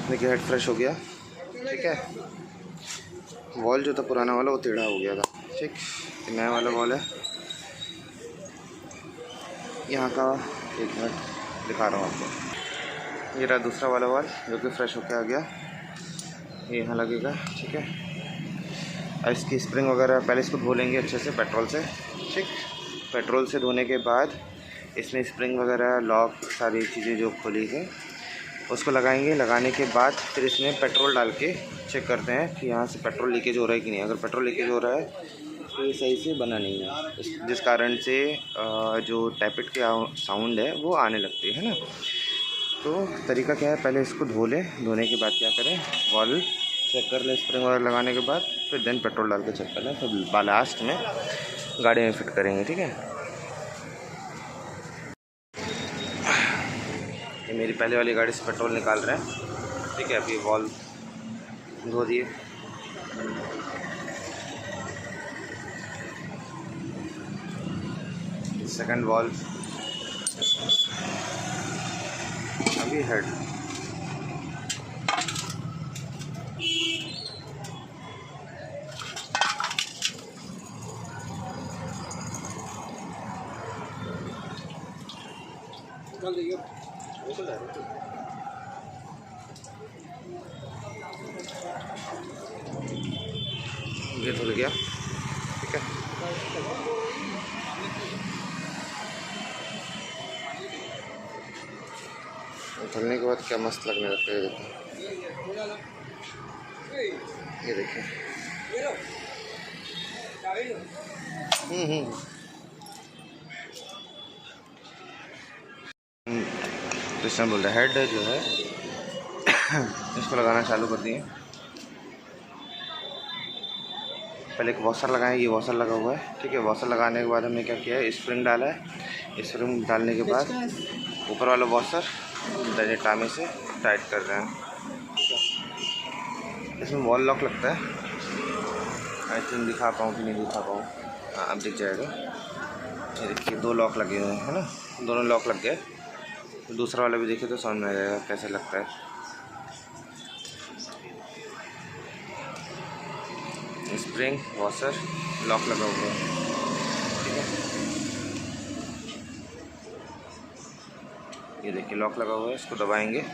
देखिए head fresh हो गया, ठीक है। वॉल जो था पुराना वाला वो टेढ़ा हो गया था, ठीक। नया वाला वॉल है यहाँ का। एक मिनट दिखा रहा हूँ आपको। ये रहा दूसरा वाला वॉल जो कि फ्रेश होकर आ गया, ये यहाँ लगेगा, ठीक है। और इसकी स्प्रिंग वगैरह पहले इसको धो लेंगे अच्छे से पेट्रोल से, ठीक। पेट्रोल से धोने के बाद इसमें स्प्रिंग वगैरह, लॉक, सारी चीज़ें जो खोली है उसको लगाएंगे। लगाने के बाद फिर इसमें पेट्रोल डाल के चेक करते हैं कि यहाँ से पेट्रोल लीकेज हो रहा है कि नहीं। अगर पेट्रोल लीकेज हो रहा है तो ये सही से बना नहीं है, जिस कारण से जो टैपेट के साउंड है वो आने लगती है ना। तो तरीका क्या है, पहले इसको धो लें, धोने के बाद क्या करें, वॉल चेक कर लें स्प्रिंग वगैरह लगाने के बाद, फिर देन पेट्रोल डाल के चेक कर लें, फिर लास्ट में गाड़ी में फिट करेंगे, ठीक है। ये मेरी पहले वाली गाड़ी से पेट्रोल निकाल रहे हैं, ठीक है। अभी वॉल धो दिए, सेकंड वॉल, अभी हेड। ये धुल गया, ठीक है। धुलने के बाद क्या मस्त लगने लगता है, ये देखिए। कृष्ण बोल रहा है हेड जो है इसको लगाना चालू कर दिए। पहले एक वॉशर लगाएं, ये वॉशर लगा हुआ है, ठीक है। वॉशर लगाने के बाद हमने क्या किया है, स्प्रिंग डाला है। स्प्रिंग डालने के बाद ऊपर वाला वॉशर डायरेक्ट टामे से टाइट कर रहे हैं। इसमें वॉल लॉक लगता है, आई थिंक दिखा पाऊँ कि नहीं दिखा पाऊँ, हाँ अब दिख जाएगा। ये देखिए 2 लॉक लगे हुए हैं, है ना, दोनों लॉक लग गए। तो दूसरा वाला भी देखिए तो समझ में आ जाएगा कैसे लगता है। स्प्रिंग, वॉशर, लॉक लगा हुआ है, ठीक है। ये देखिए लॉक लगा हुआ है, इसको दबाएंगे,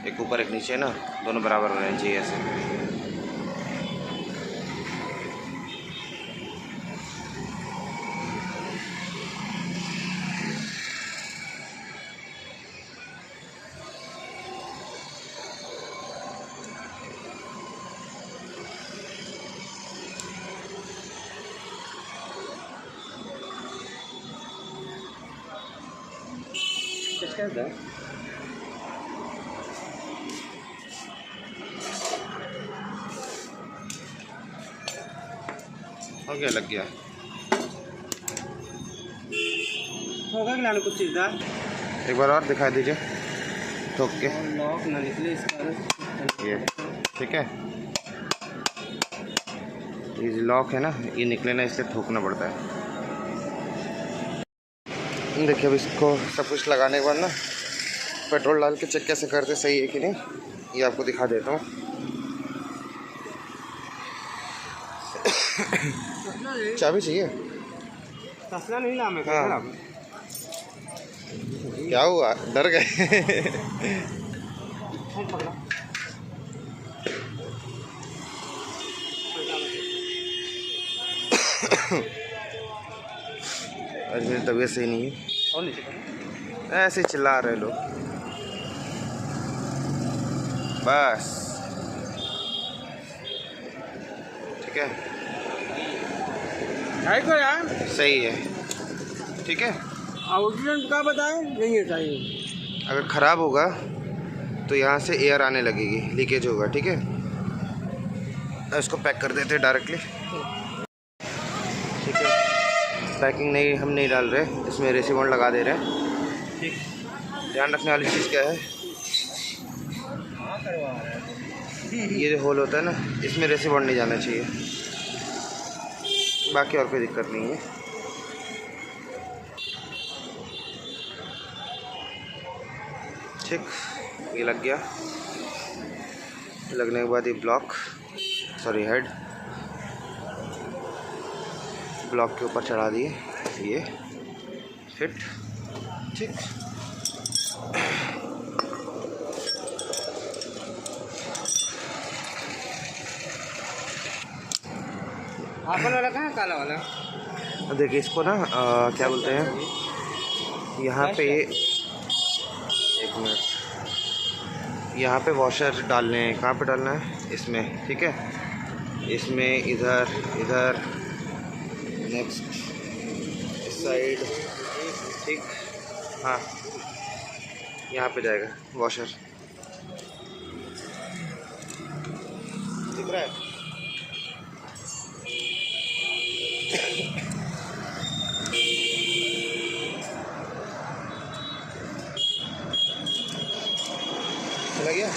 एक ऊपर एक नीचे ना, दोनों बराबर होने चाहिए ऐसे। कैसा हो गया, लग गया होगा कि कुछ चीज़ था। एक बार और दिखा दीजिए ठोक के, लॉक ना निकले इसका, ये ठीक है। ये लॉक है ना, ये निकले ना, इसलिए ठोकना पड़ता है। देखिए अब इसको सब कुछ लगाने के बाद ना पेट्रोल डाल के चेक कैसे करते सही है कि नहीं, ये आपको दिखा देता हूँ। चाबी चाहिए? तसला नहीं ला मैं, हाँ। क्या हुआ, डर गए? आज मेरी तबीयत सही नहीं है, ऐसे चिल्ला रहे लोग बस, ठीक है। को यार सही है, ठीक है। आउटलेट का बताएं, नहीं है चाहिए। अगर ख़राब होगा तो यहाँ से एयर आने लगेगी, लीकेज होगा, ठीक है। इसको पैक कर देते डायरेक्टली, ठीक है। पैकिंग नहीं, हम नहीं डाल रहे, इसमें रेसिबॉन्ड लगा दे रहे हैं, ठीक। ध्यान रखने वाली चीज़ क्या है, ये जो होल होता है ना, इसमें रेसिबॉन्ड नहीं जाना चाहिए, बाकी और कोई दिक्कत नहीं है। ठीक, ये लग गया। लगने के बाद ये ब्लॉक हेड ब्लॉक के ऊपर चढ़ा दिए, ये फिट। ठीक, आपन वाला कहाँ, काला वाला? देखिए इसको ना क्या बोलते हैं, यहाँ पे एक मिनट, यहाँ पे वॉशर डालने हैं। कहाँ पे डालना है? इसमें। ठीक है, इसमें इधर नेक्स्ट इस साइड। ठीक, हाँ यहाँ पे जाएगा वॉशर, दिख रहा है? चला गया?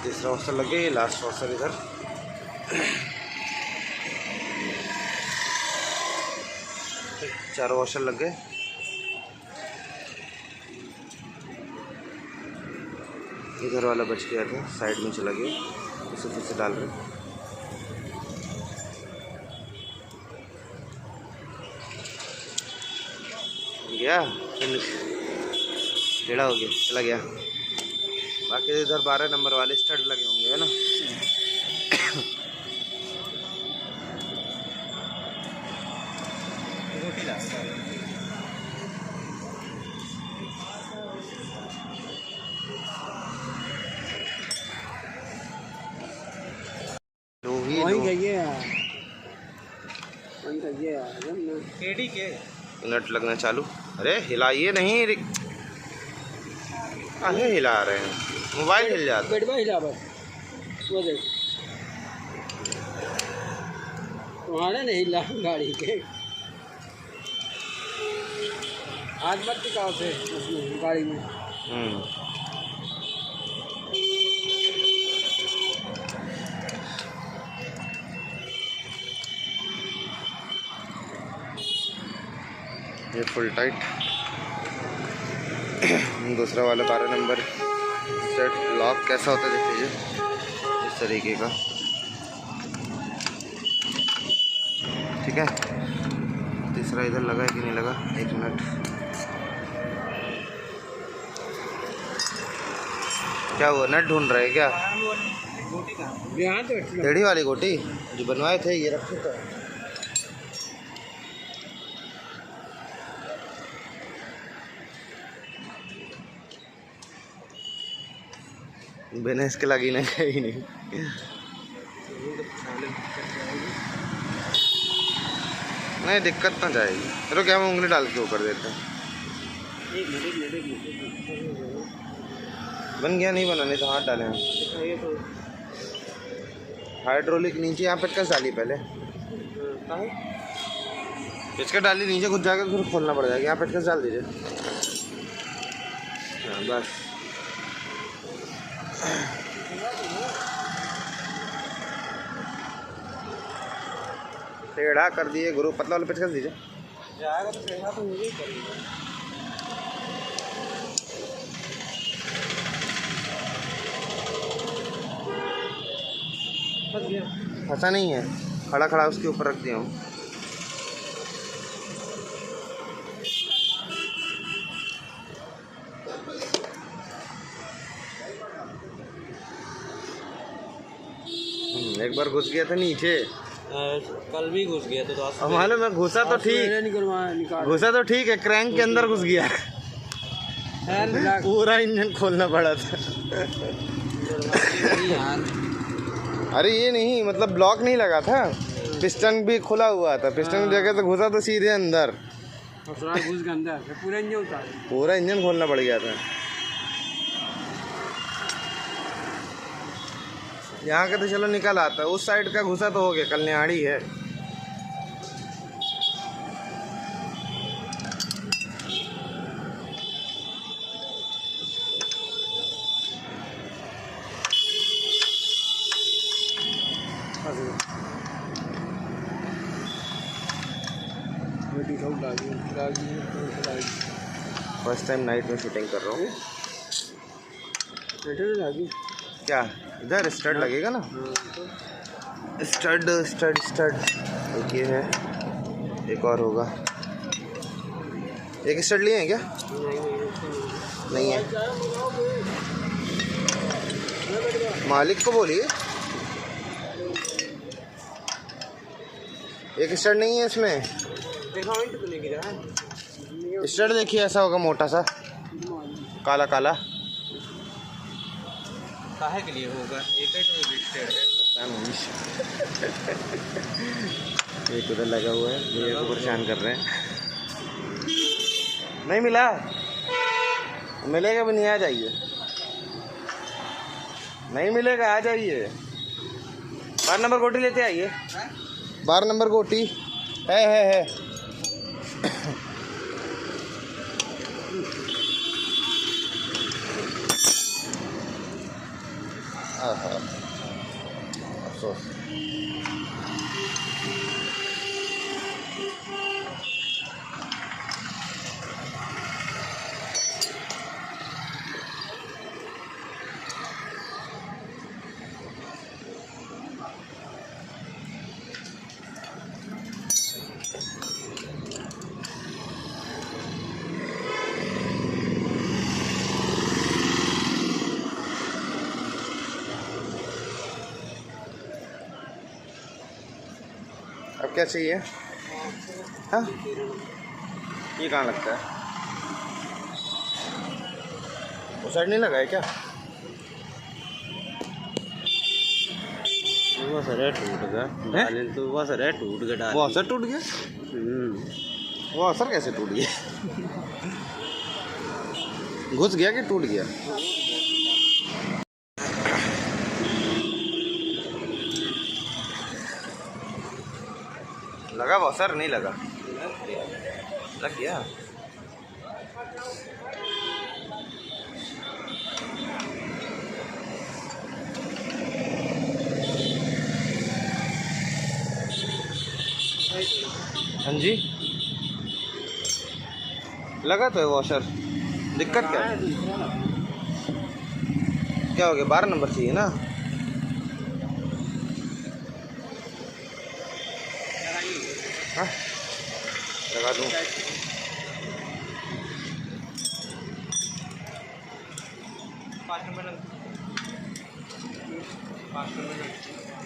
तीसरा वॉशर लग गया, ये लास्ट वॉशर इधर। चार वॉशर लग गए। इधर वाला बच गया था, साइड में चला गया, इसे फिर से डाल रहे। गया, टेढ़ा हो गया, चला गया। बाकी इधर 12 नंबर वाले स्टड लगे होंगे, है ना? नट लगना चालू। अरे हिलाइए नहीं, अरे हिला रहे हैं, मोबाइल हिल जाता है। हिला बस, वो देख तुम्हारे नहीं हिला गाड़ी के हाथ मत टिकाओ थे उसमें गाड़ी में। ये फुल टाइट। दूसरा वाला 12 नंबर सेट लॉक कैसा होता है देख लीजिए, इस तरीके का। ठीक है, तीसरा इधर लगा है कि नहीं लगा, एक मिनट। क्या हुआ, नट ढूंढ रहे हैं क्या? टेढ़ी वाली गोटी जो बनवाए थे, ये रखे थे। बिना इसके लगी नहीं, कहीं नहीं। नहीं दिक्कत ना जाएगी। चलो क्या, हम उंगली डाल के ऊपर देते हैं। बन गया? नहीं बना, नहीं तो हाथ डाले हम। हाइड्रोलिक नीचे यहाँ पेचकस डाली पहले, पेचकस डाली नीचे, कुछ जाकर फिर खोलना पड़ जाएगा। यहाँ पेचकस डाल दीजिए। हाँ बस, टेढ़ा कर दिए गुरु, पतला वाला पेचकस दीजिए। जाएगा तो टेढ़ा तो मुझे ही करेगा। फंसा नहीं है, खड़ा खड़ा उसके ऊपर रख दिया हूँ। एक बार घुस गया था नीचे, कल भी घुस गया तो अब मालूम है, घुसा तो ठीक है, क्रैंक के अंदर घुस गया। पूरा इंजन खोलना पड़ा था। अरे ये नहीं, मतलब ब्लॉक नहीं लगा था, पिस्टन भी खुला हुआ था। पिस्टन की जगह तो घुसा तो सीधे अंदर, घुस गया अंदर, पूरा इंजन खोलना पड़ गया था। यहाँ का तो चलो निकल आता है, उस साइड का घुसा तो हो गया, कल्याणी है। फर्स्ट टाइम नाइट में शूटिंग कर रहा हूँ। क्या इधर स्टड लगेगा ना? स्टड स्टड स्टड एक ये है, एक और होगा। एक स्टड लिए हैं क्या? नहीं है। मालिक को बोलिए, एक स्टड नहीं है इसमें। स्टड देखिए, ऐसा होगा मोटा सा, काला काला। काहे के लिए होगा? एक ही तो स्टड है। एक उधर लगा हुआ है, भैया को परेशान कर रहे हैं। नहीं मिला, मिलेगा भी नहीं, आ जाइए। नहीं मिलेगा, आ जाइए। 12 नंबर गोटी लेते आइए। 12 नंबर गोटी है। अफसोस। अब क्या चाहिए? हाँ, ये कहाँ लगता है? वो साइड नहीं लगा है क्या? वो सर टूट गया, तो वो सर टूट गया। वो असर टूट गया? वो असर कैसे टूट गया? घुस गया कि टूट गया? लगा वो असर? नहीं लगा, लग गया। हाँ जी, लगा तो है वॉशर। दिक्कत क्या है? क्या हो गया? 12 नंबर चाहिए ना? हाँ, लगा दूँ।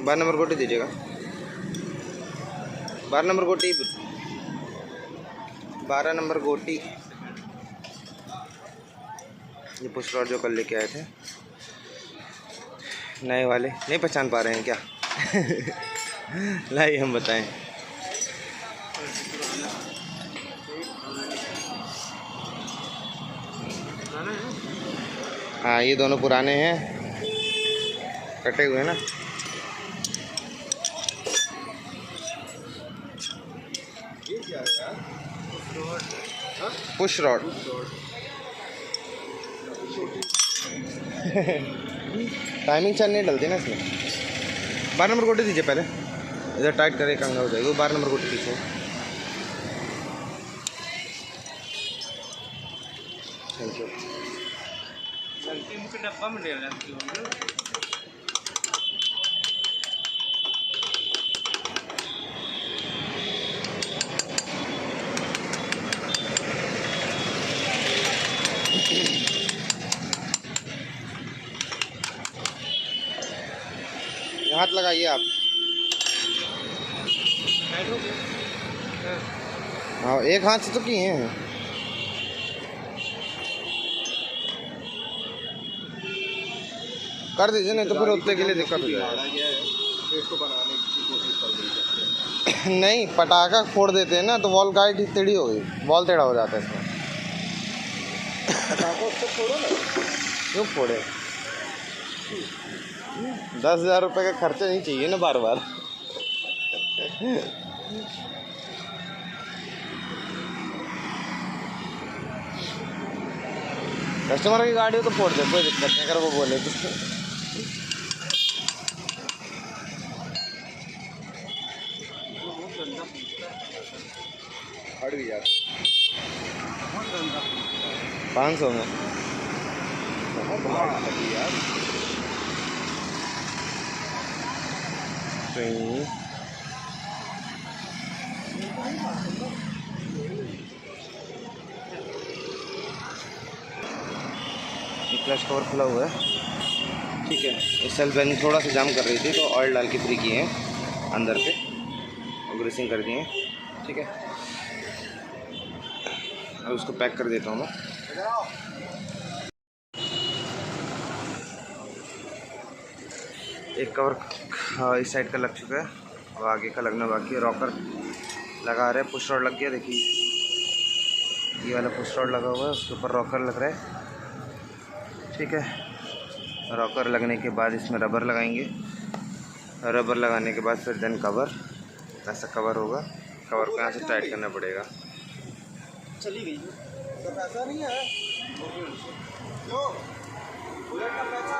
12 नंबर गोटी दीजिएगा। 12 नंबर गोटी, 12 नंबर गोटी। ये पुश रॉड जो कल लेके आए थे नए वाले, नहीं पहचान पा रहे हैं क्या? लाइए हम बताएं। हाँ, ये दोनों पुराने हैं, कटे हुए हैं ना। Push rod. टाइमिंग चार नहीं डलती ना इसमें। 12 नंबर गोटी दीजिए पहले, इधर टाइट करे कंगा हो जाएगी। वो 12 नंबर गोटी पीछे। Thank you. डब्बा में ले हाथ लगाइए आप। हाँ, एक हाथ से तो किए हैं। कर दीजिए, नहीं तो फिर उतने के लिए दिक्कत हो जाएगी। नहीं, पटाखा फोड़ देते हैं ना तो वॉल गाइड टेढ़ी हो गई, वॉल टेढ़ा हो जाता है इसमें। पटाखा उसको फोड़ो ना। क्यों फोड़े? 10,000 रुपये का खर्चा नहीं चाहिए ना बार बार। कस्टमर की गाड़ी हो तो फोड़ दे, कोई दिक्कत नहीं, अगर वो बोले तो। हट गया। 500 में बहुत यार। क्लच कवर खुला हुआ है, ठीक है। सेल्फ बैनिंग थोड़ा सा जाम कर रही थी तो ऑयल डाल के फ्री किए हैं अंदर पे और ग्रीसिंग कर दिए हैं, ठीक है। अब उसको पैक कर देता हूँ मैं। एक कवर इस साइड का लग चुका है और आगे का लगना बाकी है। रॉकर लगा रहे हैं, पुश रॉड लग गया, देखिए ये वाला पुश रॉड लगा हुआ है, उसके ऊपर रॉकर लग रहा है, ठीक है। रॉकर लगने के बाद इसमें रबर लगाएंगे, रबर लगाने के बाद फिर देन कवर, ऐसा कवर होगा। कवर को यहाँ से टाइट करना पड़ेगा। चली गई तो पैसा नहीं है जो बुलेट का पैसा।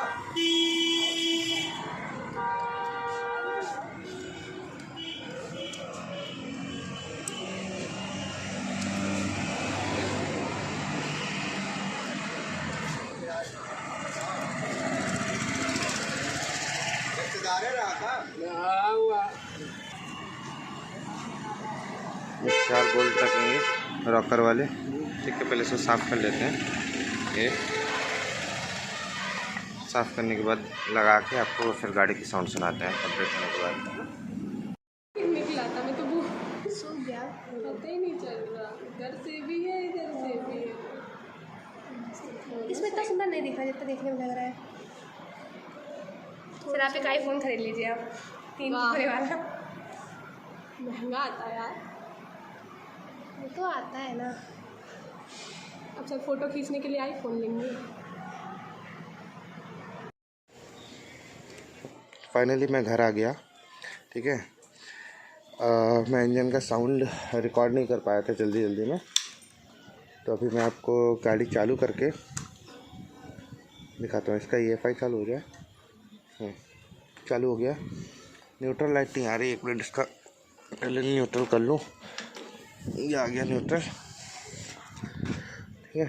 चार बोल्ट लगेंगे रॉकर वाले, ठीक है। पहले इसको साफ़ कर लेते हैं। ये साफ़ करने के बाद लगा के आपको फिर गाड़ी की साउंड सुनाते हैं कंप्लीट होने के बाद। निकला था मैं तो वो सो गया, पता ही नहीं चल रहा, इधर से भी है इधर से भी है। इसमें इतना सुंदर नहीं दिख रहा जितना देखने में लग रहा है। सर आप एक आईफोन खरीद लीजिए आप, 3 बड़े वाला। महंगा आता है यार, वो तो आता है ना। अब सब फोटो खींचने के लिए आईफोन लेंगे। फाइनली मैं घर आ गया, ठीक है। मैं इंजन का साउंड रिकॉर्ड नहीं कर पाया था जल्दी में, तो अभी मैं आपको गाड़ी चालू करके दिखाता हूँ। इसका EFI चालू हो जाए। चालू हो गया। न्यूट्रल लाइट नहीं आ रही, एक मिनट इसका पहले न्यूट्रल कर लूँ। ये आ गया न्यूट्रल, ठीक है।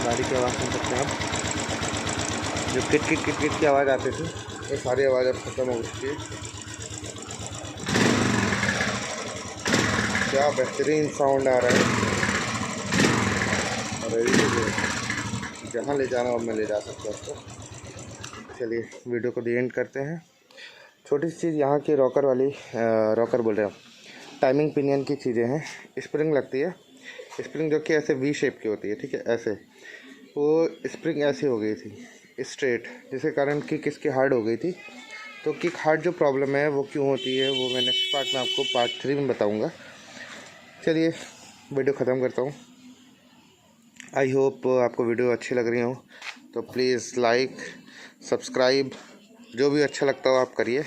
गाड़ी की आवाज़ सुन सकते हैं आप, जो किट किट किट किट की आवाज़ आती थी, ये सारी आवाज़ अब खत्म हो चुकी है। क्या बेहतरीन साउंड आ रहा है, और जहाँ ले जाना अब मैं ले जा सकता हूँ उसको। चलिए वीडियो को दी एंड करते हैं। छोटी सी चीज़ यहाँ की रॉकर वाली, रॉकर बोल रहे हैं, टाइमिंग पिनियन की चीज़ें हैं। स्प्रिंग लगती है, स्प्रिंग जो कि ऐसे V शेप की होती है, ठीक है। ऐसे वो स्प्रिंग ऐसी हो गई थी स्ट्रेट, जिसके कारण किक इसकी हार्ड हो गई थी। तो किक हार्ड जो प्रॉब्लम है वो क्यों होती है वो मैं नेक्स्ट पार्ट में आपको पार्ट 3 में बताऊँगा। चलिए वीडियो ख़त्म करता हूँ। आई होप आपको वीडियो अच्छी लग रही हो, तो प्लीज़ लाइक सब्सक्राइब जो भी अच्छा लगता हो आप करिए,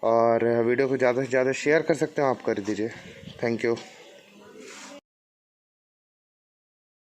और वीडियो को ज़्यादा से ज़्यादा शेयर कर सकते हो आप कर दीजिए। Thank you.